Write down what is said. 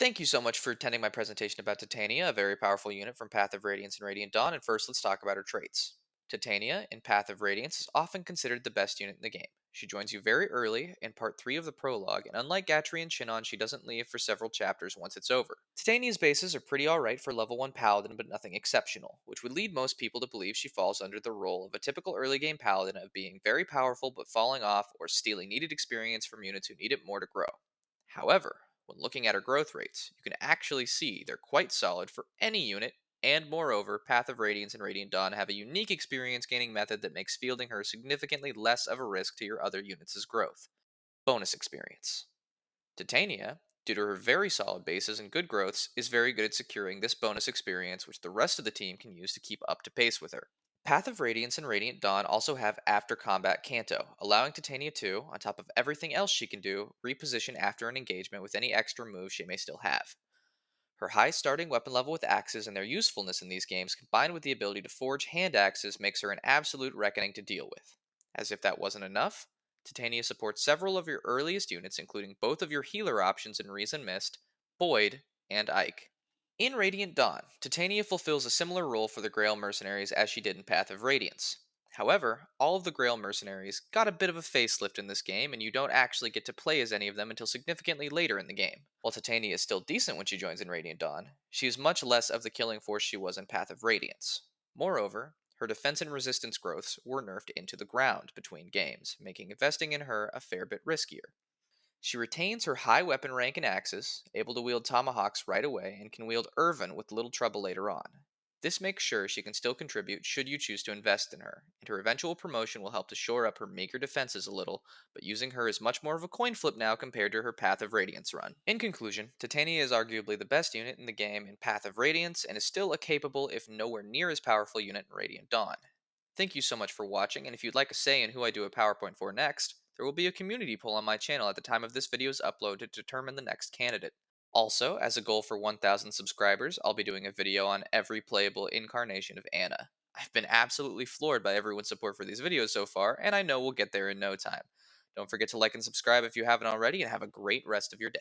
Thank you so much for attending my presentation about Titania, a very powerful unit from Path of Radiance and Radiant Dawn. And first, let's talk about her traits. Titania, in Path of Radiance, is often considered the best unit in the game. She joins you very early in part 3 of the prologue, and unlike Gatry and Shinon, she doesn't leave for several chapters once it's over. Titania's bases are pretty alright for level 1 Paladin, but nothing exceptional, which would lead most people to believe she falls under the role of a typical early game Paladin of being very powerful but falling off or stealing needed experience from units who need it more to grow. However, when looking at her growth rates, you can actually see they're quite solid for any unit, and moreover, Path of Radiance and Radiant Dawn have a unique experience gaining method that makes fielding her significantly less of a risk to your other units' growth. Bonus experience. Titania, due to her very solid bases and good growths, is very good at securing this bonus experience, which the rest of the team can use to keep up to pace with her. Path of Radiance and Radiant Dawn also have After Combat Canto, allowing Titania to, on top of everything else she can do, reposition after an engagement with any extra moves she may still have. Her high starting weapon level with axes and their usefulness in these games, combined with the ability to forge hand axes, makes her an absolute reckoning to deal with. As if that wasn't enough, Titania supports several of your earliest units, including both of your healer options in Reason Mist, Boyd, and Ike. In Radiant Dawn, Titania fulfills a similar role for the Grail mercenaries as she did in Path of Radiance. However, all of the Grail mercenaries got a bit of a facelift in this game, and you don't actually get to play as any of them until significantly later in the game. While Titania is still decent when she joins in Radiant Dawn, she is much less of the killing force she was in Path of Radiance. Moreover, her defense and resistance growths were nerfed into the ground between games, making investing in her a fair bit riskier. She retains her high weapon rank and axes, able to wield tomahawks right away, and can wield Irvin with little trouble later on. This makes sure she can still contribute should you choose to invest in her, and her eventual promotion will help to shore up her meager defenses a little, but using her is much more of a coin flip now compared to her Path of Radiance run. In conclusion, Titania is arguably the best unit in the game in Path of Radiance, and is still a capable, if nowhere near as powerful unit in Radiant Dawn. Thank you so much for watching, and if you'd like a say in who I do a PowerPoint for next, there will be a community poll on my channel at the time of this video's upload to determine the next candidate. Also, as a goal for 1,000 subscribers, I'll be doing a video on every playable incarnation of Anna. I've been absolutely floored by everyone's support for these videos so far, and I know we'll get there in no time. Don't forget to like and subscribe if you haven't already, and have a great rest of your day.